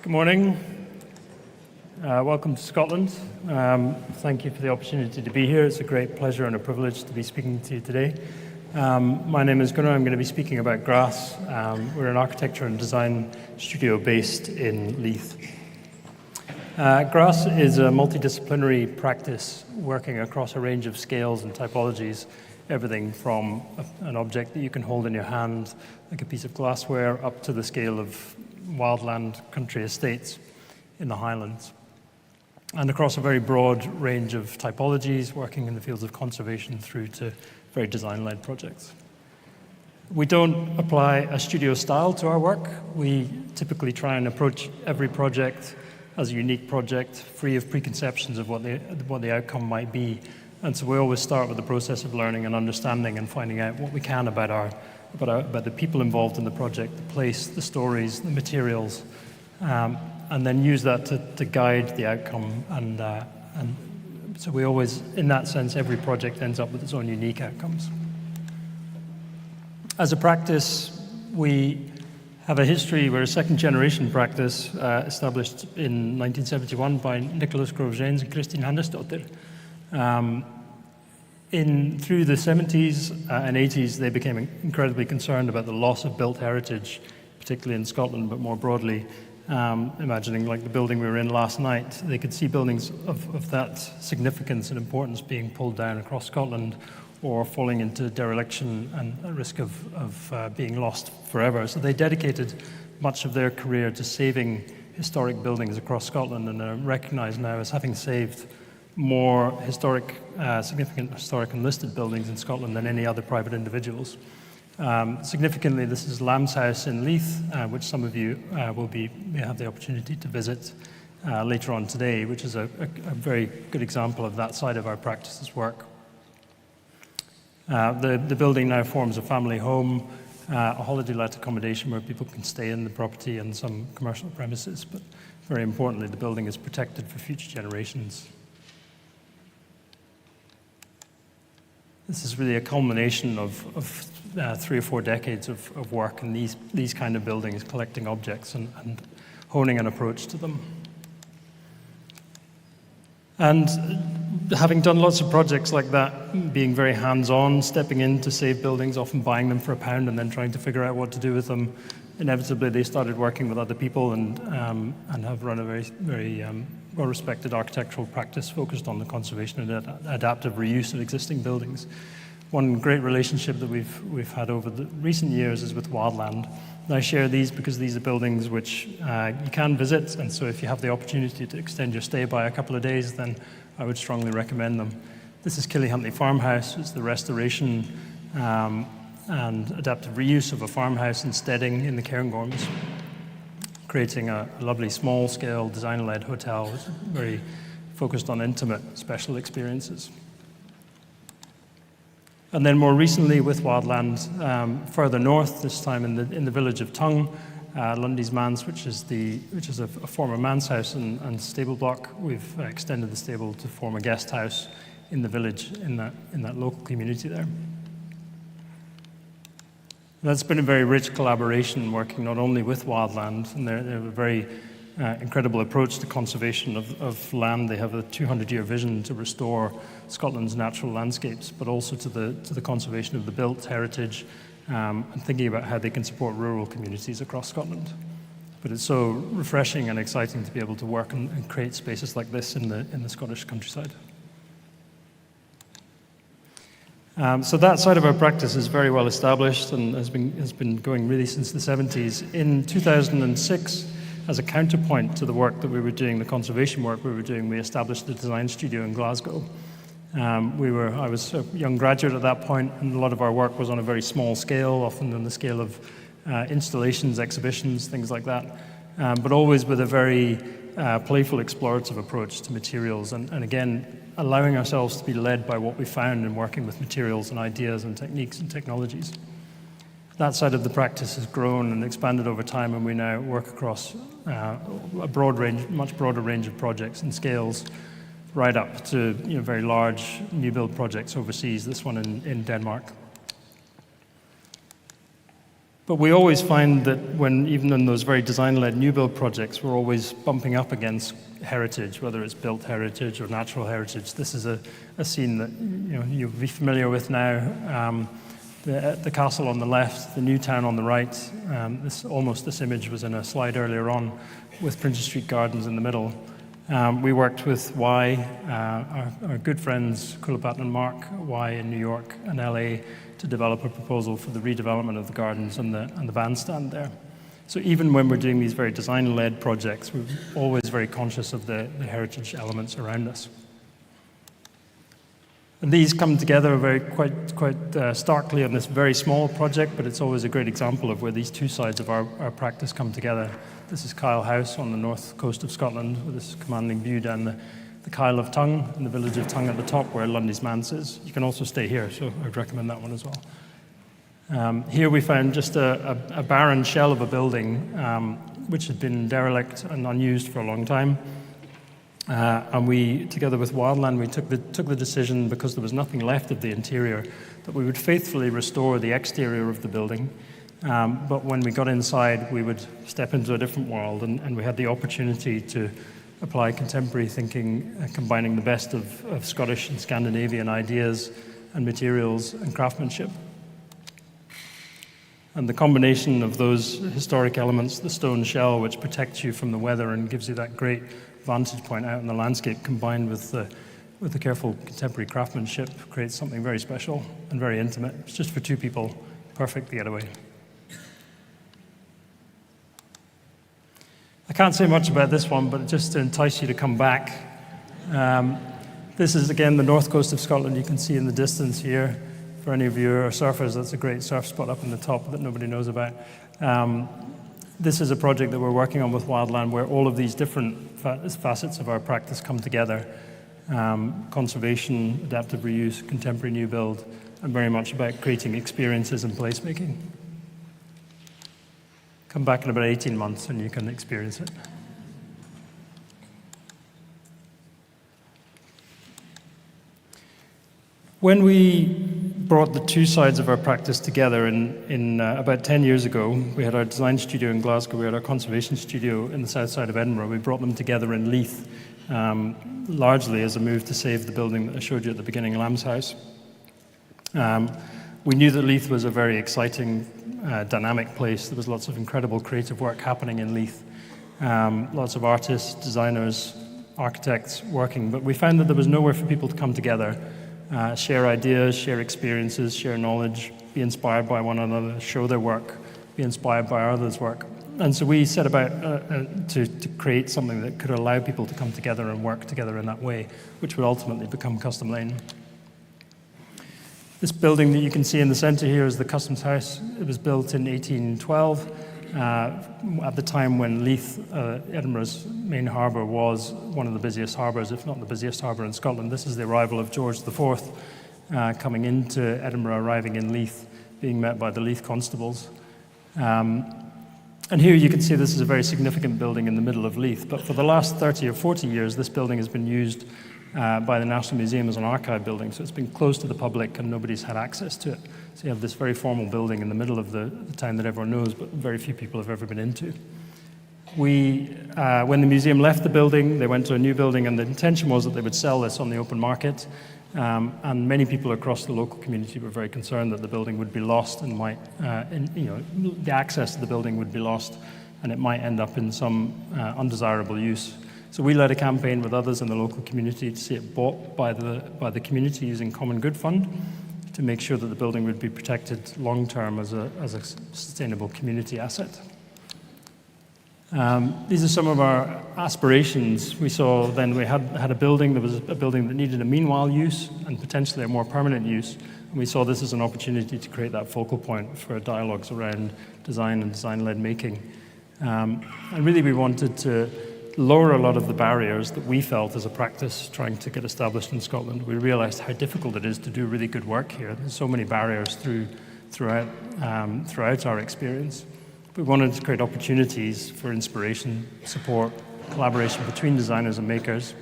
Good morning. Welcome to Scotland. Thank you for the opportunity to be here. It's a great pleasure and a privilege to be speaking to you today. My name is Gunnar. I'm going to be speaking about GRAS. We're an architecture and design studio based in Leith. GRAS is a multidisciplinary practice working across a range of scales and typologies, everything from an object that you can hold in your hand, like a piece of glassware, up to the scale of wildland country estates in the Highlands. And across a very broad range of typologies, working in the fields of conservation through to very design-led projects. We don't apply a studio style to our work. We typically try and approach every project as a unique project, free of preconceptions of what the outcome might be. And so we always start with the process of learning and understanding and finding out what we can about the people involved in the project, the place, the stories, the materials, and then use that to guide the outcome. And so we always, in that sense, every project ends up with its own unique outcomes. As a practice, we have a history. We're a second-generation practice established in 1971 by Gunnar Groves-Raines and Christine Handesdottir. Through the 70s and 80s, they became incredibly concerned about the loss of built heritage, particularly in Scotland, but more broadly. Imagining like the building we were in last night, they could see buildings of that significance and importance being pulled down across Scotland or falling into dereliction and a risk of being lost forever. So they dedicated much of their career to saving historic buildings across Scotland and are recognized now as having saved more significant historic and listed buildings in Scotland than any other private individuals. Significantly, this is Lamb's House in Leith, which some of you may have the opportunity to visit later on today, which is a very good example of that side of our practice's work. The building now forms a family home, a holiday-let accommodation where people can stay in the property and some commercial premises, but very importantly, the building is protected for future generations. This is really a culmination of 3 or 4 decades of work in these kind of buildings, collecting objects and honing an approach to them. And having done lots of projects like that, being very hands-on, stepping in to save buildings, often buying them for £1 and then trying to figure out what to do with them, inevitably they started working with other people and have run a very well-respected architectural practice focused on the conservation and adaptive reuse of existing buildings. One great relationship that we've had over the recent years is with Wildland. And I share these because these are buildings which you can visit, and so if you have the opportunity to extend your stay by a couple of days, then I would strongly recommend them. This is Killyhuntly Farmhouse. It's the restoration and adaptive reuse of a farmhouse in Stedding in the Cairngorms, creating a lovely small-scale design-led hotel, very focused on intimate, special experiences. And then more recently with Wildland, further north, this time in the village of Tongue, Lundy's Manse, which is a former manse house and stable block. We've extended the stable to form a guest house in the village in that local community there. That's been a very rich collaboration, working not only with Wildland, and they have a very incredible approach to conservation of land. They have a 200-year vision to restore Scotland's natural landscapes, but also to the conservation of the built heritage, and thinking about how they can support rural communities across Scotland. But it's so refreshing and exciting to be able to work and create spaces like this in the Scottish countryside. So that side of our practice is very well established and has been going really since the 70s. In 2006, as a counterpoint to the work that we were doing, the conservation work we were doing, we established a design studio in Glasgow. I was a young graduate at that point, and a lot of our work was on a very small scale, often on the scale of installations, exhibitions, things like that, but always with a very playful, explorative approach to materials, and again, allowing ourselves to be led by what we found in working with materials and ideas and techniques and technologies. That side of the practice has grown and expanded over time, and we now work across a much broader range of projects and scales, right up to very large new build projects overseas, this one in Denmark. But we always find that when, even in those very design-led new build projects, we're always bumping up against heritage, whether it's built heritage or natural heritage. This is a scene that you'll be familiar with now. The castle on the left, the new town on the right. This image was in a slide earlier on, with Princes Street Gardens in the middle. We worked with Y, our good friends Kulipat and Mark Y in New York and LA, to develop a proposal for the redevelopment of the gardens and the bandstand there. So even when we're doing these very design-led projects, we're always very conscious of the heritage elements around us. And these come together quite starkly on this very small project, but it's always a great example of where these two sides of our practice come together. This is Kyle House on the north coast of Scotland, with this commanding view down the Kyle of Tongue and the village of Tongue at the top, where Lundy's Manse is. You can also stay here, so I'd recommend that one as well. Here we found just a barren shell of a building which had been derelict and unused for a long time. And we, together with Wildland, we took the decision, because there was nothing left of the interior, that we would faithfully restore the exterior of the building. But when we got inside, we would step into a different world, and we had the opportunity to apply contemporary thinking, combining the best of Scottish and Scandinavian ideas and materials and craftsmanship. And the combination of those historic elements, the stone shell, which protects you from the weather and gives you that great vantage point out in the landscape, combined with the careful contemporary craftsmanship, creates something very special and very intimate. It's just for two people, perfect getaway. I can't say much about this one, but just to entice you to come back. This is, again, the north coast of Scotland. You can see in the distance here. For any of you who are surfers, that's a great surf spot up in the top that nobody knows about. This is a project that we're working on with Wildland, where all of these different facets of our practice come together. Conservation, adaptive reuse, contemporary new build, and very much about creating experiences and placemaking. Come back in about 18 months and you can experience it. When we brought the two sides of our practice together in about 10 years ago, we had our design studio in Glasgow, we had our conservation studio in the south side of Edinburgh. We brought them together in Leith, largely as a move to save the building that I showed you at the beginning, Lamb's House. We knew that Leith was a very exciting, dynamic place. There was lots of incredible creative work happening in Leith. Lots of artists, designers, architects working, but we found that there was nowhere for people to come together, share ideas, share experiences, share knowledge, be inspired by one another, show their work, be inspired by others' work. And so we set about to create something that could allow people to come together and work together in that way, which would ultimately become Custom Lane. This building that you can see in the center here is the Customs House. It was built in 1812, at the time when Leith, Edinburgh's main harbour, was one of the busiest harbours, if not the busiest harbour in Scotland. This is the arrival of George IV coming into Edinburgh, arriving in Leith, being met by the Leith constables. And here you can see this is a very significant building in the middle of Leith, but for the last 30 or 40 years, this building has been used by the National Museum as an archive building, so it's been closed to the public and nobody's had access to it. So you have this very formal building in the middle of the town that everyone knows, but very few people have ever been into. When the museum left the building, they went to a new building, and the intention was that they would sell this on the open market. And many people across the local community were very concerned that the building would be lost and the access to the building would be lost, and it might end up in some undesirable use. So we led a campaign with others in the local community to see it bought by the community using Common Good Fund to make sure that the building would be protected long-term as a sustainable community asset. These are some of our aspirations. We saw then we had a building. There was a building that needed a meanwhile use and potentially a more permanent use. And we saw this as an opportunity to create that focal point for dialogues around design and design-led making. And really we wanted to lower a lot of the barriers that we felt as a practice trying to get established in Scotland. We realized how difficult it is to do really good work here. There's so many barriers throughout our experience. We wanted to create opportunities for inspiration, support, collaboration between designers and makers.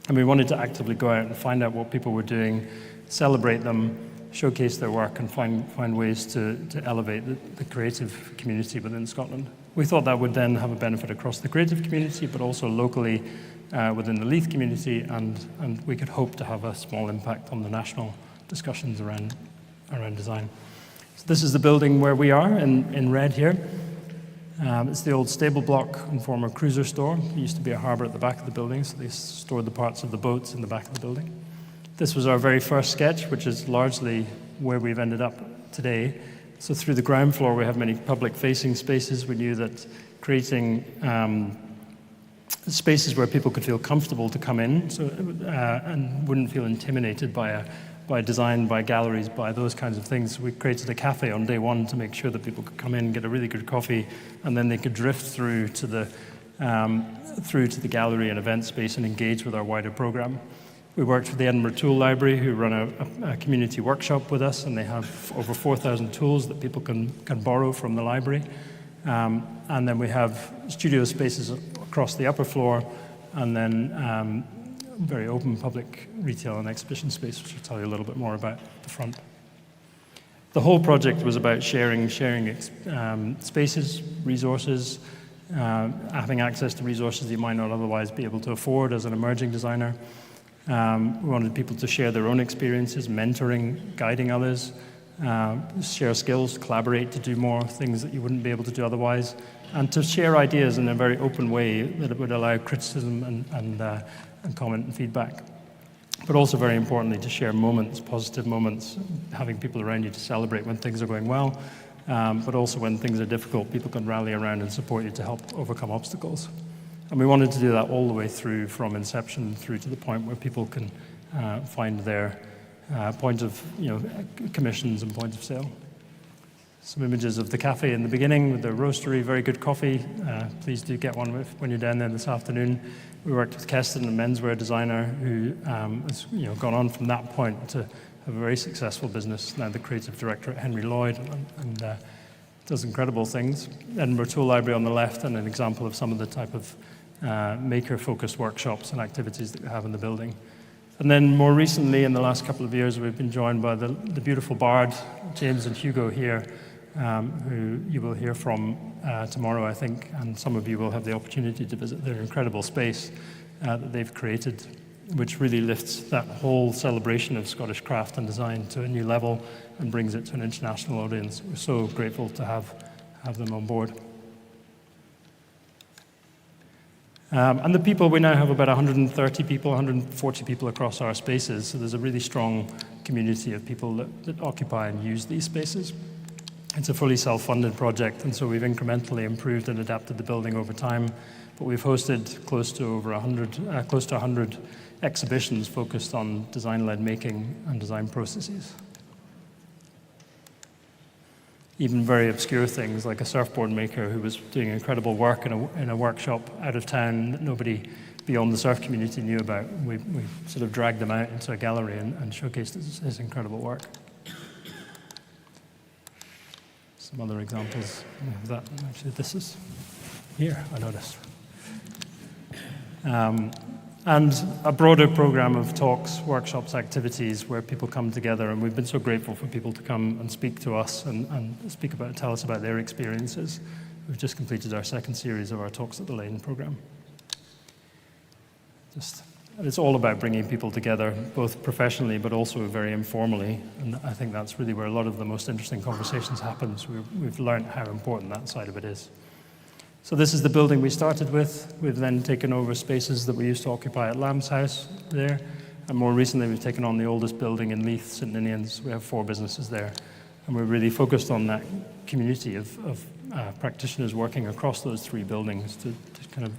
And we wanted to actively go out and find out what people were doing, celebrate them, showcase their work and find ways to elevate the creative community within Scotland. We thought that would then have a benefit across the creative community, but also locally within the Leith community, and we could hope to have a small impact on the national discussions around design. So this is the building where we are in red here. It's the old stable block and former cruiser store. There used to be a harbour at the back of the building, so they stored the parts of the boats in the back of the building. This was our very first sketch, which is largely where we've ended up today. So through the ground floor, we have many public-facing spaces. We knew that creating spaces where people could feel comfortable to come in, and wouldn't feel intimidated by design, by galleries, by those kinds of things. We created a cafe on day one to make sure that people could come in, get a really good coffee, and then they could drift through to the gallery and event space and engage with our wider program. We worked with the Edinburgh Tool Library, who run a community workshop with us, and they have over 4,000 tools that people can borrow from the library. And then we have studio spaces across the upper floor, and then very open public retail and exhibition space, which I'll tell you a little bit more about at the front. The whole project was about sharing spaces, resources, having access to resources you might not otherwise be able to afford as an emerging designer. We wanted people to share their own experiences, mentoring, guiding others, share skills, collaborate to do more things that you wouldn't be able to do otherwise, and to share ideas in a very open way that it would allow criticism and comment and feedback. But also, very importantly, to share moments, positive moments, having people around you to celebrate when things are going well, but also when things are difficult, people can rally around and support you to help overcome obstacles. And we wanted to do that all the way through, from inception through to the point where people can find their point of, commissions and point of sale. Some images of the cafe in the beginning with the roastery, very good coffee. Please do get one when you're down there this afternoon. We worked with Keston, a menswear designer who has gone on from that point to have a very successful business, now the creative director at Henry Lloyd, and does incredible things. Edinburgh Tool Library on the left, and an example of some of the type of maker-focused workshops and activities that we have in the building. And then more recently, in the last couple of years, we've been joined by the beautiful Bard, James and Hugo here, who you will hear from tomorrow, I think, and some of you will have the opportunity to visit their incredible space that they've created, which really lifts that whole celebration of Scottish craft and design to a new level and brings it to an international audience. We're so grateful to have them on board. And the people, we now have about 130 people, 140 people across our spaces, so there's a really strong community of people that occupy and use these spaces. It's a fully self-funded project, and so we've incrementally improved and adapted the building over time, but we've hosted close to 100 exhibitions focused on design-led making and design processes. Even very obscure things like a surfboard maker who was doing incredible work in a workshop out of town that nobody beyond the surf community knew about. We sort of dragged them out into a gallery and showcased his incredible work. Some other examples of that. Actually, this is here, I noticed. And a broader program of talks, workshops, activities where people come together, and we've been so grateful for people to come and speak to us and tell us about their experiences. We've just completed our second series of our Talks at the Lane program. It's all about bringing people together, both professionally but also very informally, and I think that's really where a lot of the most interesting conversations happen. So we've learned how important that side of it is. So this is the building we started with. We've then taken over spaces that we used to occupy at Lamb's House there. And more recently, we've taken on the oldest building in Leith, St Ninians. We have 4 businesses there. And we're really focused on that community of practitioners working across those 3 buildings to kind of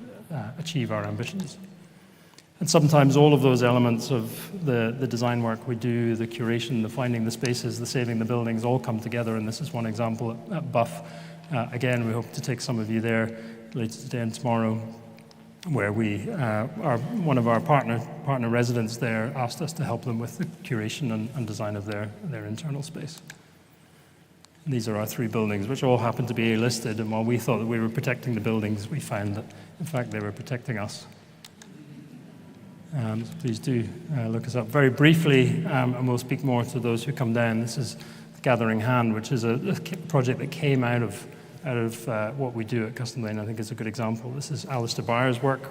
achieve our ambitions. And sometimes all of those elements of the design work we do, the curation, the finding the spaces, the saving the buildings, all come together. And this is one example at Buff. Again, we hope to take some of you there later today and tomorrow, where one of our partner residents there asked us to help them with the curation and design of their internal space. And these are our 3 buildings, which all happen to be A-listed, and while we thought that we were protecting the buildings, we found that, in fact, they were protecting us. Please do look us up. Very briefly, and we'll speak more to those who come down, this is the Gathering Hand, which is a project that came out of what we do at Custom Lane. I think is a good example. This is Alistair Byers' work,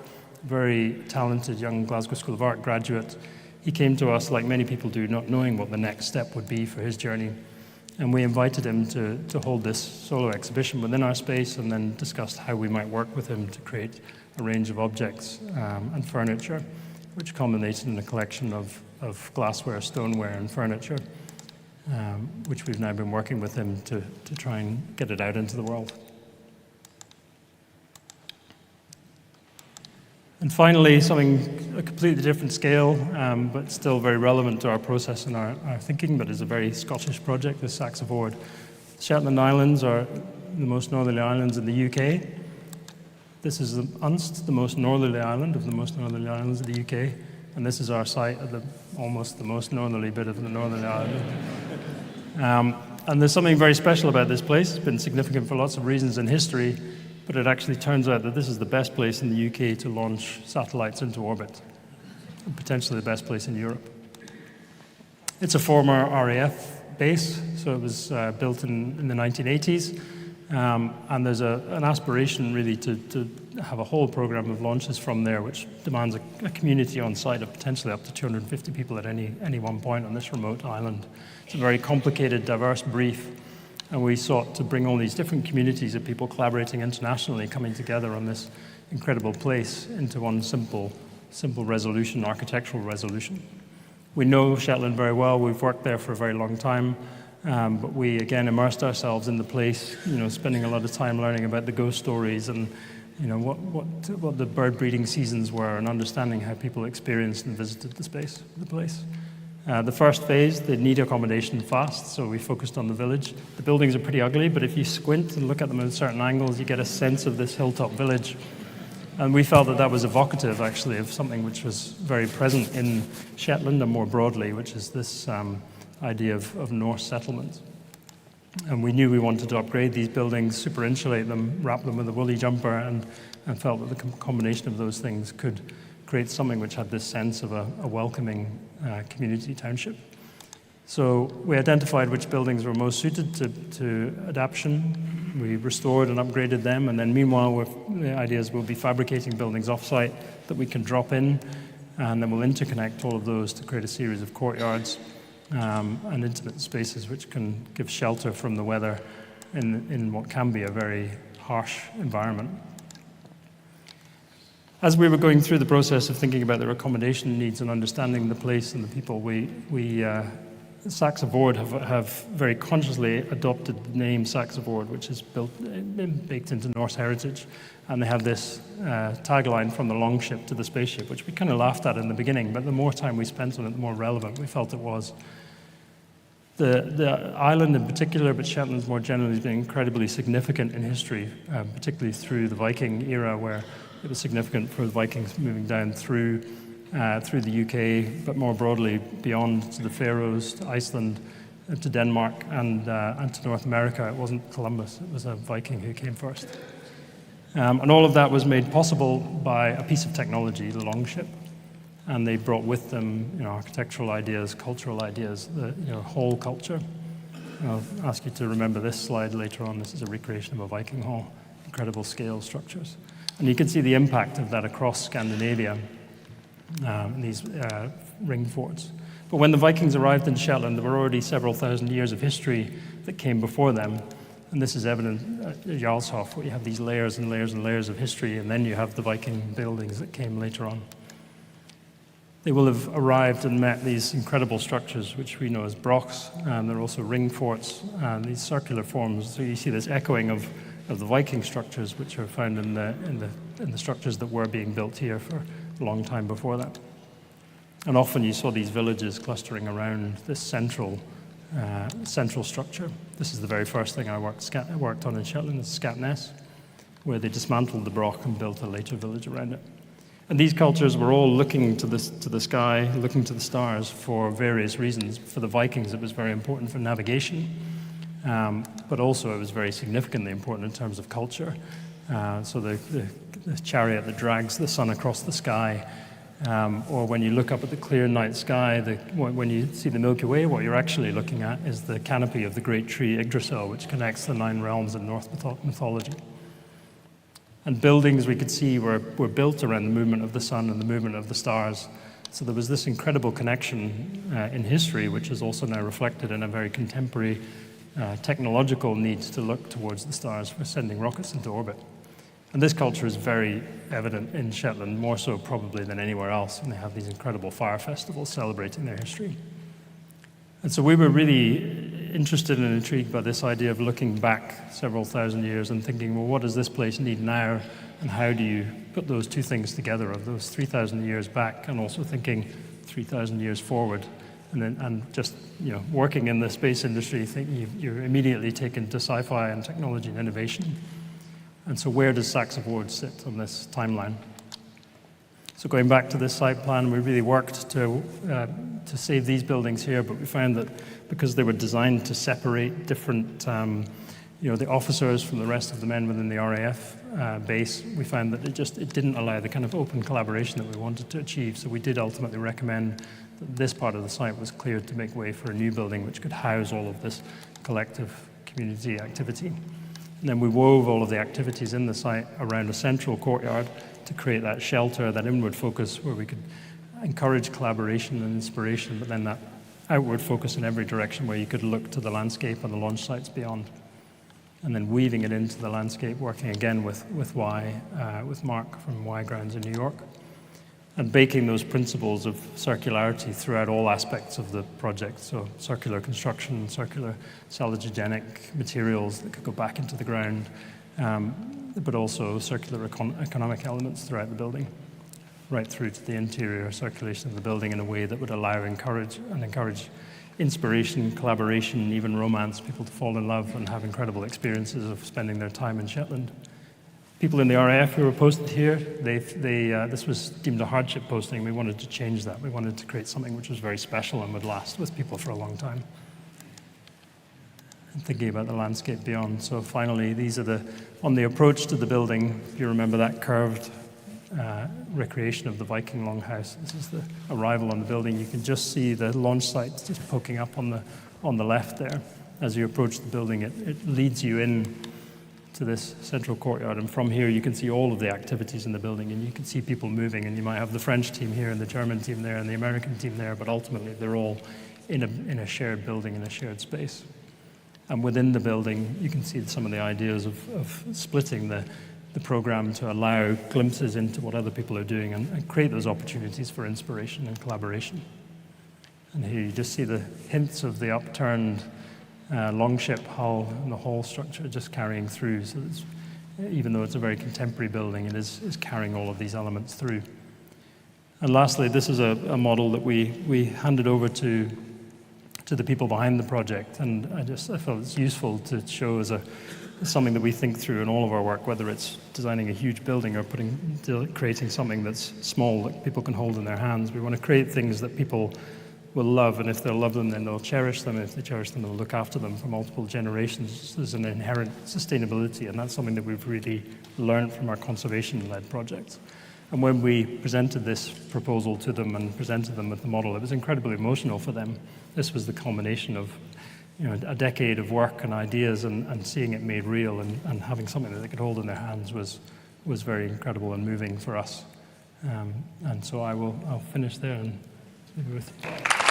very talented young Glasgow School of Art graduate. He came to us, like many people do, not knowing what the next step would be for his journey. And we invited him to hold this solo exhibition within our space, and then discussed how we might work with him to create a range of objects and furniture, which culminated in a collection of glassware, stoneware, and furniture, which we've now been working with him to try and get it out into the world. And finally, something a completely different scale, but still very relevant to our process and our thinking, but is a very Scottish project, the Saxavord. Shetland Islands are the most northerly islands in the UK. This is the Unst, the most northerly island of the most northerly islands of the UK, and this is our site at almost the most northerly bit of the northerly island. And there's something very special about this place. It's been significant for lots of reasons in history, but it actually turns out that this is the best place in the UK to launch satellites into orbit, and potentially the best place in Europe. It's a former RAF base, so it was built in the 1980s, and there's an aspiration really to have a whole program of launches from there, which demands a community on site of potentially up to 250 people at any one point on this remote island. It's a very complicated, diverse brief. And we sought to bring all these different communities of people collaborating internationally, coming together on this incredible place into one simple resolution, architectural resolution. We know Shetland very well. We've worked there for a very long time, but we again immersed ourselves in the place, spending a lot of time learning about the ghost stories and what the bird breeding seasons were, and understanding how people experienced and visited the place. The first phase, they need accommodation fast, so we focused on the village. The buildings are pretty ugly, but if you squint and look at them at certain angles, you get a sense of this hilltop village. And we felt that was evocative, actually, of something which was very present in Shetland and more broadly, which is this idea of Norse settlement. And we knew we wanted to upgrade these buildings, super insulate them, wrap them with a woolly jumper, and felt that the combination of those things could create something which had this sense of a welcoming community township. So we identified which buildings were most suited to adaptation. We restored and upgraded them, and then meanwhile the idea is we'll be fabricating buildings off-site that we can drop in, and then we'll interconnect all of those to create a series of courtyards and intimate spaces which can give shelter from the weather in what can be a very harsh environment. As we were going through the process of thinking about their accommodation needs and understanding the place and the people, Saxavord have very consciously adopted the name Saxavord, which is baked into Norse heritage. And they have this tagline, from the longship to the spaceship, which we kind of laughed at in the beginning, but the more time we spent on it, the more relevant we felt it was. The island in particular, but Shetland more generally, has been incredibly significant in history, particularly through the Viking era, where it was significant for the Vikings moving down through the UK, but more broadly beyond to the Faroes, to Iceland, to Denmark, and to North America. It wasn't Columbus, it was a Viking who came first. And all of that was made possible by a piece of technology, the longship. And they brought with them architectural ideas, cultural ideas, the whole culture. I'll ask you to remember this slide later on. This is a recreation of a Viking hall, incredible scale structures. And you can see the impact of that across Scandinavia, in these ring forts. But when the Vikings arrived in Shetland, there were already several thousand years of history that came before them. And this is evident at Jarlshof, where you have these layers and layers and layers of history, and then you have the Viking buildings that came later on. They will have arrived and met these incredible structures, which we know as brocks, and they're also ring forts, and these circular forms. So you see this echoing of the Viking structures, which are found in the structures that were being built here for a long time before that. And often you saw these villages clustering around this central structure. This is the very first thing I worked on in Shetland, is Scatness, where they dismantled the broch and built a later village around it. And these cultures were all looking to the sky, looking to the stars for various reasons. For the Vikings, it was very important for navigation, but also it was very significantly important in terms of culture. So the chariot that drags the sun across the sky Or when you look up at the clear night sky, when you see the Milky Way, what you're actually looking at is the canopy of the great tree Yggdrasil, which connects the 9 realms in Norse mythology. And buildings, we could see, were built around the movement of the sun and the movement of the stars. So there was this incredible connection in history, which is also now reflected in a very contemporary technological need to look towards the stars for sending rockets into orbit. And this culture is very evident in Shetland, more so probably than anywhere else, and they have these incredible fire festivals celebrating their history. And so we were really interested and intrigued by this idea of looking back several thousand years and thinking, well, what does this place need now, and how do you put those two things together, of those 3,000 years back and also thinking 3,000 years forward. And just working in the space industry, you're immediately taken to sci-fi and technology and innovation. And so where does Saxavord sit on this timeline? So going back to this site plan, we really worked to save these buildings here, but we found that because they were designed to separate different, the officers from the rest of the men within the RAF base, we found that it didn't allow the kind of open collaboration that we wanted to achieve. So we did ultimately recommend that this part of the site was cleared to make way for a new building which could house all of this collective community activity. And then we wove all of the activities in the site around a central courtyard to create that shelter, that inward focus where we could encourage collaboration and inspiration, but then that outward focus in every direction where you could look to the landscape and the launch sites beyond. And then weaving it into the landscape, working again with Mark from Y Grounds in New York, and baking those principles of circularity throughout all aspects of the project. So circular construction, circular salvagogenic materials that could go back into the ground, but also circular economic elements throughout the building, right through to the interior circulation of the building in a way that would encourage inspiration, collaboration, even romance, people to fall in love and have incredible experiences of spending their time in Shetland. People in the RAF who were posted here, this was deemed a hardship posting. We wanted to change that. We wanted to create something which was very special and would last with people for a long time. And thinking about the landscape beyond. So finally, these are on the approach to the building, if you remember that curved recreation of the Viking longhouse. This is the arrival on the building. You can just see the launch site just poking up on the left there. As you approach the building, it leads you in to this central courtyard, and from here you can see all of the activities in the building, and you can see people moving, and you might have the French team here and the German team there and the American team there, but ultimately they're all in a shared building, in a shared space. And within the building you can see some of the ideas of splitting the program to allow glimpses into what other people are doing and create those opportunities for inspiration and collaboration. And here you just see the hints of the upturned longship hull and the hall structure just carrying through. So even though it's a very contemporary building, it is carrying all of these elements through. And lastly, this is a model that we handed over to the people behind the project, and I felt it's useful to show as something that we think through in all of our work, whether it's designing a huge building or creating something that's small that people can hold in their hands. We want to create things that people will love, and if they'll love them, then they'll cherish them. If they cherish them, they'll look after them for multiple generations. There's an inherent sustainability, and that's something that we've really learned from our conservation-led projects. And when we presented this proposal to them and presented them with the model, it was incredibly emotional for them. This was the culmination of a decade of work and ideas, and seeing it made real and having something that they could hold in their hands was very incredible and moving for us. And so I'll finish there and leave it with you.